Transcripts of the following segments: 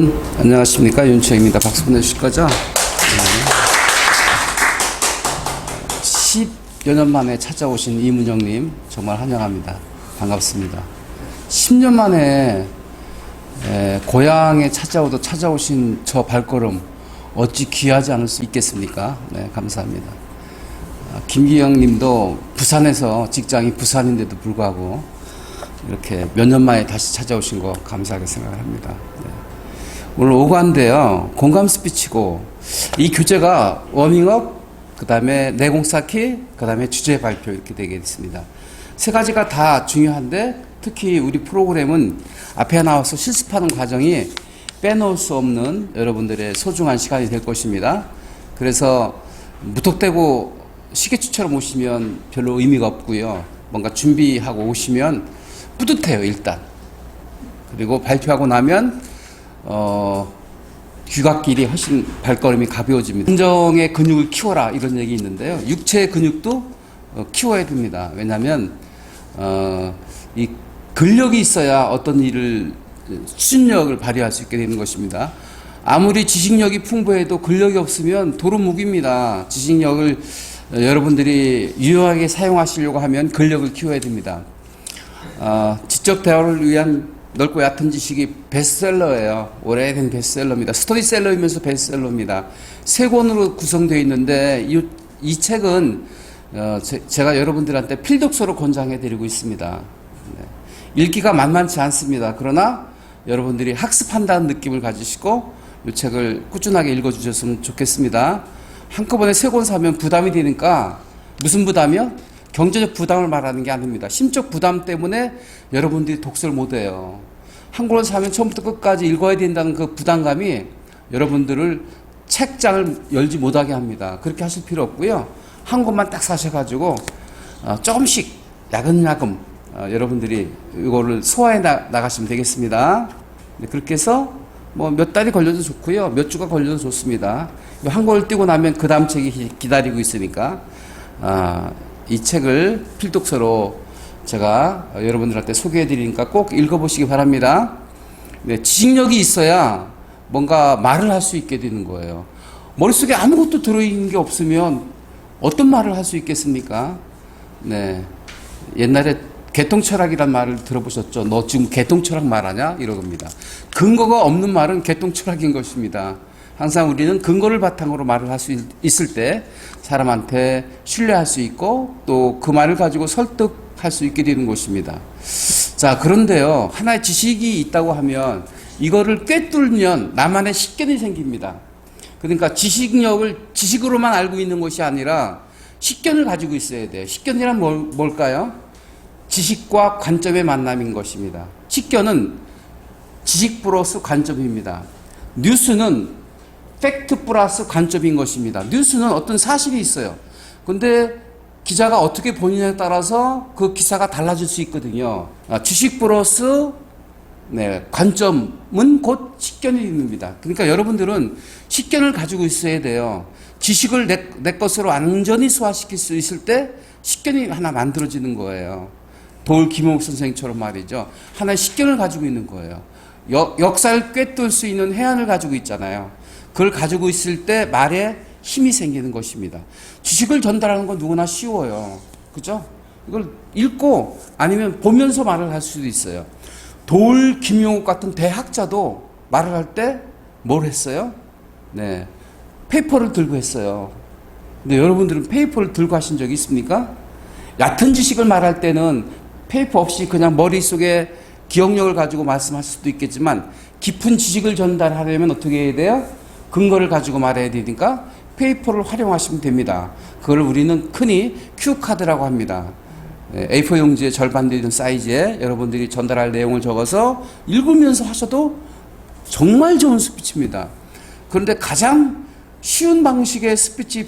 여러분 안녕하십니까. 윤초입니다. 박수 보내주실 거죠? 10여 년 만에 찾아오신 이문정님 정말 환영합니다. 반갑습니다. 10년 만에 고향에 찾아오신 저 발걸음 어찌 귀하지 않을 수 있겠습니까? 네, 감사합니다. 김기영 님도 부산에서 직장이 부산인데도 불구하고 이렇게 몇 년 만에 다시 찾아오신 거 감사하게 생각을 합니다. 네. 오늘 오후인데요. 공감 스피치고 이 교재가 워밍업, 그 다음에 내공 쌓기, 그 다음에 주제 발표 이렇게 되겠습니다. 세 가지가 다 중요한데 특히 우리 프로그램은 앞에 나와서 실습하는 과정이 빼놓을 수 없는 여러분들의 소중한 시간이 될 것입니다. 그래서 무턱대고 시계추처럼 오시면 별로 의미가 없고요. 뭔가 준비하고 오시면 뿌듯해요, 일단. 그리고 발표하고 나면 귀갓길이 훨씬 발걸음이 가벼워집니다. 감정의 근육을 키워라 이런 얘기 있는데요. 육체의 근육도 키워야 됩니다. 왜냐하면 이 근력이 있어야 어떤 일을 추진력을 발휘할 수 있게 되는 것입니다. 아무리 지식력이 풍부해도 근력이 없으면 도루묵입니다. 지식력을 여러분들이 유용하게 사용하시려고 하면 근력을 키워야 됩니다. 지적 대화를 위한 넓고 얕은 지식이 베스트셀러예요. 오래된 베스트셀러입니다. 스토리셀러이면서 베스트셀러입니다. 세 권으로 구성되어 있는데 이 책은 제가 여러분들한테 필독서로 권장해드리고 있습니다. 네. 읽기가 만만치 않습니다. 그러나 여러분들이 학습한다는 느낌을 가지시고 이 책을 꾸준하게 읽어주셨으면 좋겠습니다. 한꺼번에 세 권 사면 부담이 되니까 무슨 부담이요? 경제적 부담을 말하는 게 아닙니다. 심적 부담 때문에 여러분들이 독서를 못해요. 한 권을 사면 처음부터 끝까지 읽어야 된다는 그 부담감이 여러분들을 책장을 열지 못하게 합니다. 그렇게 하실 필요 없고요. 한 권만 딱 사셔가지고 조금씩 야금야금 여러분들이 이거를 소화해 나가시면 되겠습니다. 네, 그렇게 해서 뭐 몇 달이 걸려도 좋고요. 몇 주가 걸려도 좋습니다. 한 권을 띄고 나면 그 다음 책이 기다리고 있으니까 이 책을 필독서로 제가 여러분들한테 소개해 드리니까 꼭 읽어보시기 바랍니다. 네, 지식력이 있어야 뭔가 말을 할 수 있게 되는 거예요. 머릿속에 아무것도 들어있는 게 없으면 어떤 말을 할 수 있겠습니까? 네, 옛날에 개통철학이란 말을 들어보셨죠? 너 지금 개통철학 말하냐? 이러겁니다. 근거가 없는 말은 개통철학인 것입니다. 항상 우리는 근거를 바탕으로 말을 할 수 있을 때 사람한테 신뢰할 수 있고 또 그 말을 가지고 설득할 수 있게 되는 것입니다. 자, 그런데요. 하나의 지식이 있다고 하면 이거를 꿰뚫면 나만의 식견이 생깁니다. 그러니까 지식력을 지식으로만 알고 있는 것이 아니라 식견을 가지고 있어야 돼요. 식견이란 뭘까요? 지식과 관점의 만남인 것입니다. 식견은 지식 플러스 관점입니다. 뉴스는 팩트 플러스 관점인 것입니다. 뉴스는 어떤 사실이 있어요. 근데 기자가 어떻게 보느냐에 따라서 그 기사가 달라질 수 있거든요. 지식 플러스 관점은 곧 식견입니다. 그러니까 여러분들은 식견을 가지고 있어야 돼요. 지식을 내 것으로 완전히 소화시킬 수 있을 때 식견이 하나 만들어지는 거예요. 도울 김용욱 선생님처럼 말이죠. 하나의 식견을 가지고 있는 거예요. 역사를 꿰뚫을 수 있는 해안을 가지고 있잖아요. 그걸 가지고 있을 때 말에 힘이 생기는 것입니다. 지식을 전달하는 건 누구나 쉬워요. 그죠? 이걸 읽고 아니면 보면서 말을 할 수도 있어요. 도울 김용욱 같은 대학자도 말을 할 때 뭘 했어요? 네, 페이퍼를 들고 했어요. 근데 여러분들은 페이퍼를 들고 하신 적이 있습니까? 얕은 지식을 말할 때는 페이퍼 없이 그냥 머릿속에 기억력을 가지고 말씀할 수도 있겠지만 깊은 지식을 전달하려면 어떻게 해야 돼요? 근거를 가지고 말해야 되니까 페이퍼를 활용하시면 됩니다. 그걸 우리는 흔히 큐카드라고 합니다. A4 용지의 절반 되는 사이즈에 여러분들이 전달할 내용을 적어서 읽으면서 하셔도 정말 좋은 스피치입니다. 그런데 가장 쉬운 방식의 스피치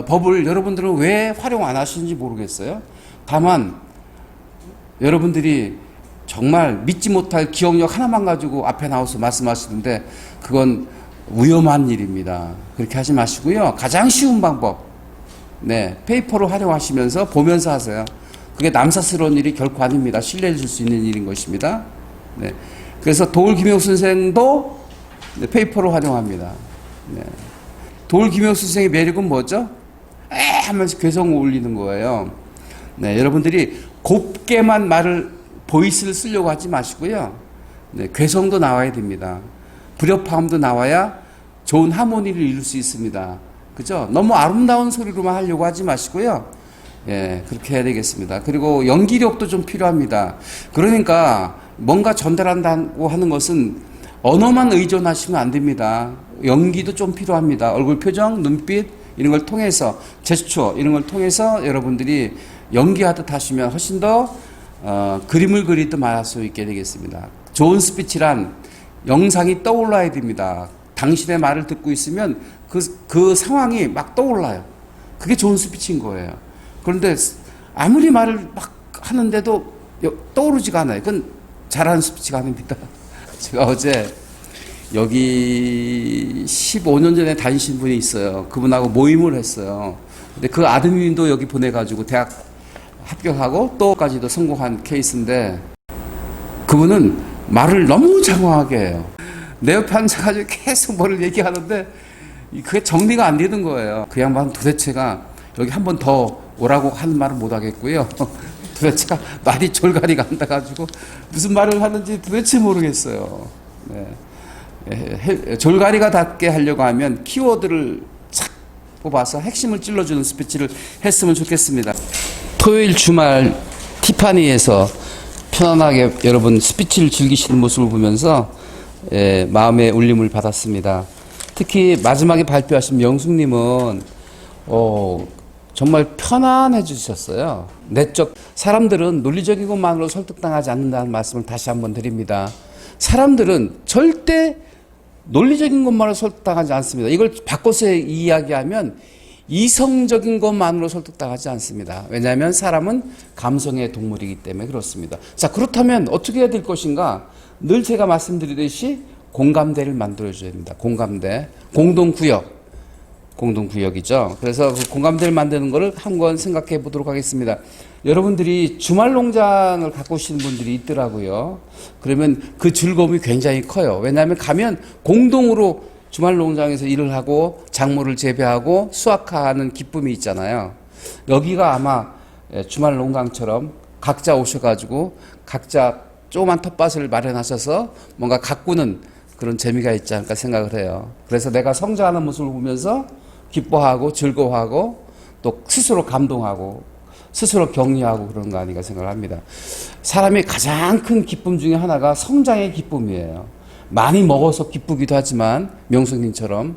법을 여러분들은 왜 활용 안 하시는지 모르겠어요. 다만 여러분들이 정말 믿지 못할 기억력 하나만 가지고 앞에 나와서 말씀하시는데 그건 위험한 일입니다. 그렇게 하지 마시고요. 가장 쉬운 방법, 페이퍼를 활용하시면서 보면서 하세요. 그게 남사스러운 일이 결코 아닙니다. 신뢰해 줄 수 있는 일인 것입니다. 그래서 도울 김용욱 선생도 네, 페이퍼로 활용합니다. 네. 도올 김영수 선생의 매력은 뭐죠? 에 하면서 괴성을 올리는 거예요. 네, 여러분들이 곱게만 말을 보이스를 쓰려고 하지 마시고요. 네, 괴성도 나와야 됩니다. 불협화음도 나와야 좋은 하모니를 이룰 수 있습니다. 그죠? 너무 아름다운 소리로만 하려고 하지 마시고요. 예, 그렇게 해야 되겠습니다. 그리고 연기력도 좀 필요합니다. 그러니까 뭔가 전달한다고 하는 것은 언어만 의존하시면 안 됩니다. 연기도 좀 필요합니다. 얼굴 표정, 눈빛 이런 걸 통해서 제스처 이런 걸 통해서 여러분들이 연기하듯 하시면 훨씬 더 그림을 그리듯 말할 수 있게 되겠습니다. 좋은 스피치란 영상이 떠올라야 됩니다. 당신의 말을 듣고 있으면 그 상황이 막 떠올라요. 그게 좋은 스피치인 거예요. 그런데 아무리 말을 막 하는데도 떠오르지가 않아요. 그건 잘하는 스피치가 아닙니다. 제가 어제 여기 15년 전에 다니신 분이 있어요. 그분하고 모임을 했어요. 근데 그 아드님도 여기 보내가지고 대학 합격하고 또까지도 성공한 케이스인데 그분은 말을 너무 장황하게 해요. 내 옆에 앉아가지고 계속 뭐를 얘기하는데 그게 정리가 안 되는 거예요. 그 양반 도대체가 여기 한 번 더 오라고 하는 말은 못 하겠고요. 도대체가 말이 졸가리가 안 나가지고 무슨 말을 하는지 도대체 모르겠어요. 네. 졸가리가 닿게 하려고 하면 키워드를 착 뽑아서 핵심을 찔러주는 스피치를 했으면 좋겠습니다. 토요일 주말 티파니에서 편안하게 여러분 스피치를 즐기시는 모습을 보면서 마음의 울림을 받았습니다. 특히 마지막에 발표하신 명숙님은 정말 편안해 주셨어요. 내적 사람들은 논리적인 것만으로 설득당하지 않는다는 말씀을 다시 한번 드립니다. 사람들은 절대 논리적인 것만으로 설득당하지 않습니다. 이걸 바꿔서 이야기하면 이성적인 것만으로 설득당하지 않습니다. 왜냐하면 사람은 감성의 동물이기 때문에 그렇습니다. 자, 그렇다면 어떻게 해야 될 것인가? 늘 제가 말씀드리듯이 공감대를 만들어줘야 됩니다. 공감대, 공동구역이죠. 그래서 그 공감대를 만드는 것을 한번 생각해 보도록 하겠습니다. 여러분들이 주말 농장을 갖고 오시는 분들이 있더라고요. 그러면 그 즐거움이 굉장히 커요. 왜냐하면 가면 공동으로 주말 농장에서 일을 하고 작물을 재배하고 수확하는 기쁨이 있잖아요. 여기가 아마 주말 농장처럼 각자 오셔가지고 각자 조그만 텃밭을 마련하셔서 뭔가 가꾸는 그런 재미가 있지 않을까 생각을 해요. 그래서 내가 성장하는 모습을 보면서 기뻐하고 즐거워하고 또 스스로 감동하고 스스로 격려하고 그런 거 아닌가 생각을 합니다. 사람의 가장 큰 기쁨 중에 하나가 성장의 기쁨이에요. 많이 먹어서 기쁘기도 하지만 명숙님처럼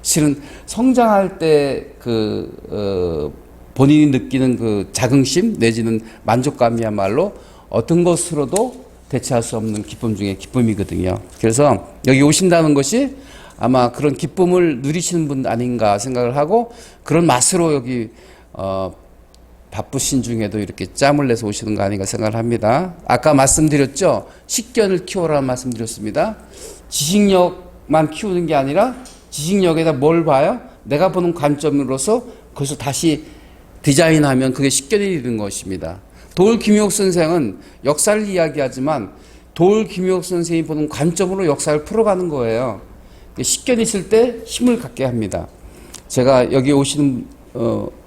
실은 성장할 때 본인이 느끼는 그 자긍심 내지는 만족감이야말로 어떤 것으로도 대체할 수 없는 기쁨 중에 기쁨이거든요. 그래서 여기 오신다는 것이 아마 그런 기쁨을 누리시는 분 아닌가 생각을 하고 그런 맛으로 여기 바쁘신 중에도 이렇게 짬을 내서 오시는 거 아닌가 생각을 합니다. 아까 말씀드렸죠. 식견을 키워라는 말씀드렸습니다. 지식력만 키우는 게 아니라 지식력에다 뭘 봐요? 내가 보는 관점으로서 그것을 다시 디자인하면 그게 식견이 되는 것입니다. 도올 김유옥 선생은 역사를 이야기하지만 도올 김유옥 선생이 보는 관점으로 역사를 풀어가는 거예요. 식견이 있을 때 힘을 갖게 합니다. 제가 여기 오시는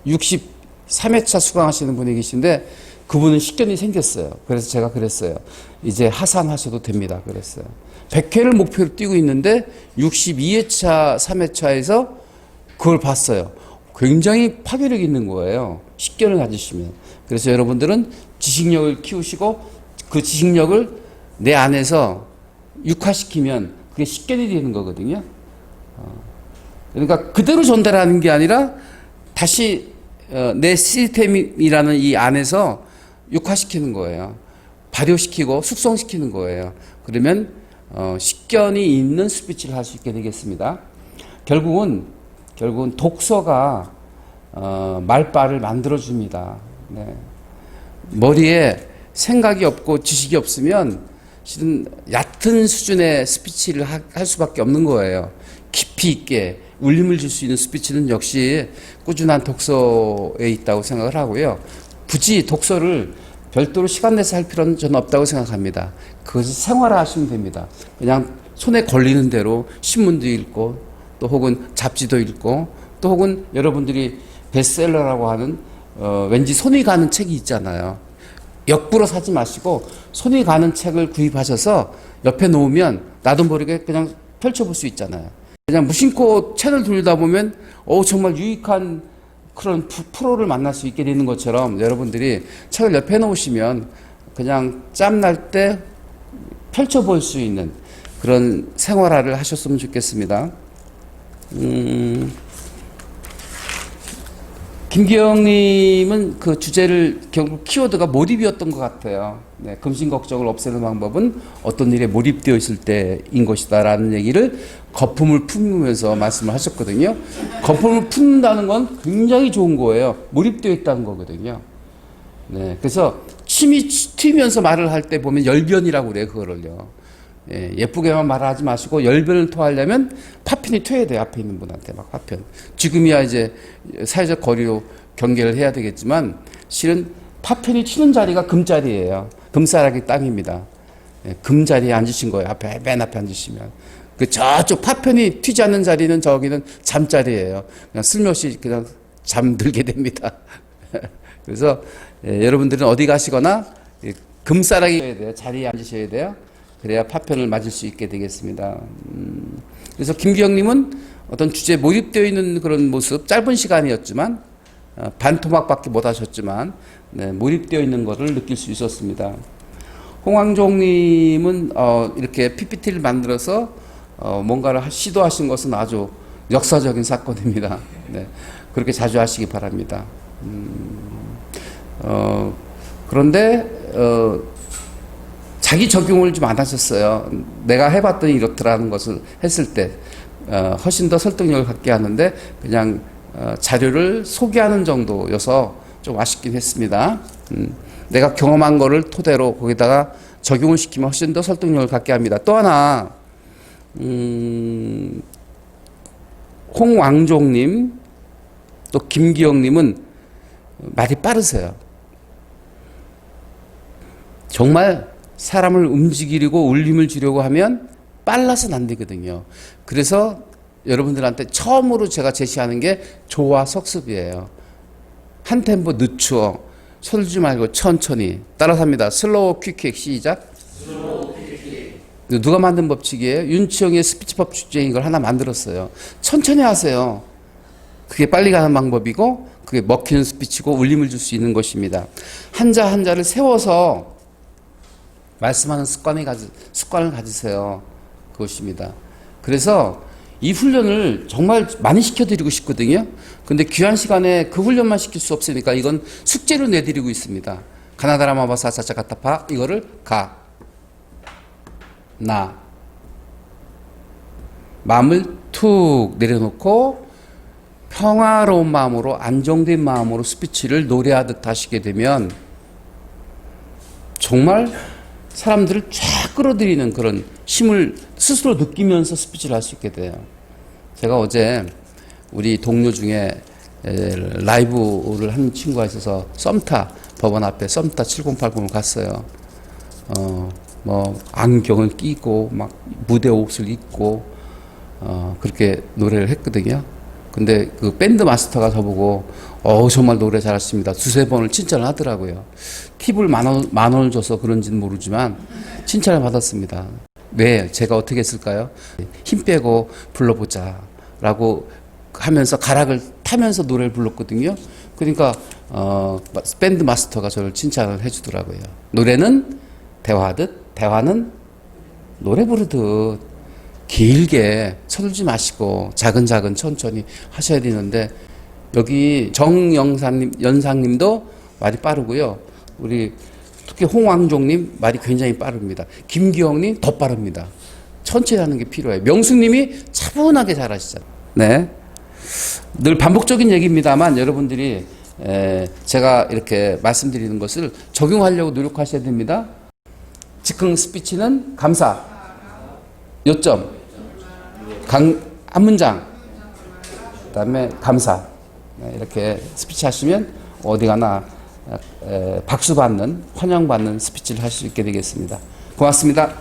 63회차 수강하시는 분이 계신데 그분은 식견이 생겼어요. 그래서 제가 그랬어요. 이제 하산하셔도 됩니다. 그랬어요. 100회를 목표로 뛰고 있는데 62회차, 3회차에서 그걸 봤어요. 굉장히 파괴력 있는 거예요. 식견을 가지시면. 그래서 여러분들은 지식력을 키우시고 그 지식력을 내 안에서 육화시키면 그게 식견이 되는 거거든요. 그러니까 그대로 전달하는 게 아니라 다시 내 시스템이라는 이 안에서 육화시키는 거예요. 발효시키고 숙성시키는 거예요. 그러면 식견이 있는 스피치를 할 수 있게 되겠습니다. 결국은 독서가 말발을 만들어줍니다. 네. 머리에 생각이 없고 지식이 없으면 실은 얕은 수준의 스피치를 할 수밖에 없는 거예요. 깊이 있게 울림을 줄 수 있는 스피치는 역시 꾸준한 독서에 있다고 생각을 하고요. 굳이 독서를 별도로 시간 내서 할 필요는 저는 없다고 생각합니다. 그것을 생활화하시면 됩니다. 그냥 손에 걸리는 대로 신문도 읽고 또 혹은 잡지도 읽고 또 혹은 여러분들이 베스트셀러라고 하는 왠지 손이 가는 책이 있잖아요. 역부러 사지 마시고 손이 가는 책을 구입하셔서 옆에 놓으면 나도 모르게 그냥 펼쳐볼 수 있잖아요. 그냥 무심코 채널 돌리다 보면 정말 유익한 그런 프로를 만날 수 있게 되는 것처럼 여러분들이 책을 옆에 놓으시면 그냥 짬날 때 펼쳐볼 수 있는 그런 생활화를 하셨으면 좋겠습니다. 김기영님은 그 주제를 결국 키워드가 몰입이었던 것 같아요. 네, 금신 걱정을 없애는 방법은 어떤 일에 몰입되어 있을 때인 것이다라는 얘기를 거품을 품으면서 말씀을 하셨거든요. 거품을 품는다는 건 굉장히 좋은 거예요. 몰입되어 있다는 거거든요. 네, 그래서 침이 튀면서 말을 할 때 보면 열변이라고 그래요, 그거를요. 예쁘게만 말하지 마시고 열변을 토하려면 파편이 튀어야 돼요. 앞에 있는 분한테 막 파편. 지금이야 이제 사회적 거리로 경계를 해야 되겠지만 실은 파편이 튀는 자리가 금자리예요. 금싸라기 땅입니다. 금자리에 앉으신 거예요. 앞에 맨 앞에 앉으시면. 그 저쪽 파편이 튀지 않는 자리는 저기는 잠자리예요. 그냥 슬며시 그냥 잠들게 됩니다. 그래서 여러분들은 어디 가시거나 금싸라기 해야 돼요. 자리에 앉으셔야 돼요. 그래야 파편을 맞을 수 있게 되겠습니다. 그래서 김기영님은 어떤 주제에 몰입되어 있는 그런 모습, 짧은 시간이었지만 반토막밖에 못 하셨지만 몰입되어 있는 것을 느낄 수 있었습니다. 홍황종님은 이렇게 PPT를 만들어서 뭔가를 시도하신 것은 아주 역사적인 사건입니다. 네, 그렇게 자주 하시기 바랍니다. 그런데 자기 적용을 좀 안 하셨어요. 내가 해봤더니 이렇더라는 것을 했을 때 훨씬 더 설득력을 갖게 하는데 그냥 자료를 소개하는 정도여서 좀 아쉽긴 했습니다. 내가 경험한 거를 토대로 거기다가 적용을 시키면 훨씬 더 설득력을 갖게 합니다. 또 하나 홍왕종님 또 김기영님은 말이 빠르세요. 정말 사람을 움직이려고 울림을 주려고 하면 빨라서는 안 되거든요. 그래서 여러분들한테 처음으로 제가 제시하는 게 조화 석습이에요. 한 템포 늦추어 서두르지 말고 천천히 따라서 합니다. 슬로우 퀵킥 시작. 누가 만든 법칙이에요? 윤치영의 스피치법 주제인 걸 하나 만들었어요. 천천히 하세요. 그게 빨리 가는 방법이고 그게 먹히는 스피치고 울림을 줄 수 있는 것입니다. 한자 한자를 세워서 말씀하는 습관을 가지세요. 그것입니다. 그래서 이 훈련을 정말 많이 시켜드리고 싶거든요. 근데 귀한 시간에 그 훈련만 시킬 수 없으니까 이건 숙제로 내드리고 있습니다. 가나다라마바사 사차가타파 이거를 나 마음을 툭 내려놓고 평화로운 마음으로 안정된 마음으로 스피치를 노래하듯 하시게 되면 정말 사람들을 쫙 끌어들이는 그런 힘을 스스로 느끼면서 스피치를 할 수 있게 돼요. 제가 어제 우리 동료 중에 라이브를 한 친구가 있어서 썸타 법원 앞에 썸타 7080을 갔어요. 뭐 안경을 끼고 막 무대 옷을 입고 그렇게 노래를 했거든요. 근데 그 밴드 마스터가 저보고 정말 노래 잘하십니다. 두세 번을 칭찬을 하더라고요. 팁을 만 원을 줘서 그런지는 모르지만 칭찬을 받았습니다. 왜? 제가 어떻게 했을까요? 힘 빼고 불러보자 라고 하면서 가락을 타면서 노래를 불렀거든요. 그러니까 밴드 마스터가 저를 칭찬을 해주더라고요. 노래는 대화하듯 대화는 노래 부르듯 길게 서둘지 마시고 자근자근 천천히 하셔야 되는데 여기 연상님도 말이 빠르고요. 우리 특히 홍왕종님 말이 굉장히 빠릅니다. 김기영님 더 빠릅니다. 천천히 하는 게 필요해요. 명수님이 차분하게 잘하시잖아요. 네, 늘 반복적인 얘기입니다만 여러분들이 제가 이렇게 말씀드리는 것을 적용하려고 노력하셔야 됩니다. 즉흥 스피치는 감사, 요점, 한 문장, 그 다음에 감사. 이렇게 스피치 하시면 어디 가나 박수 받는, 환영받는 스피치를 할 수 있게 되겠습니다. 고맙습니다.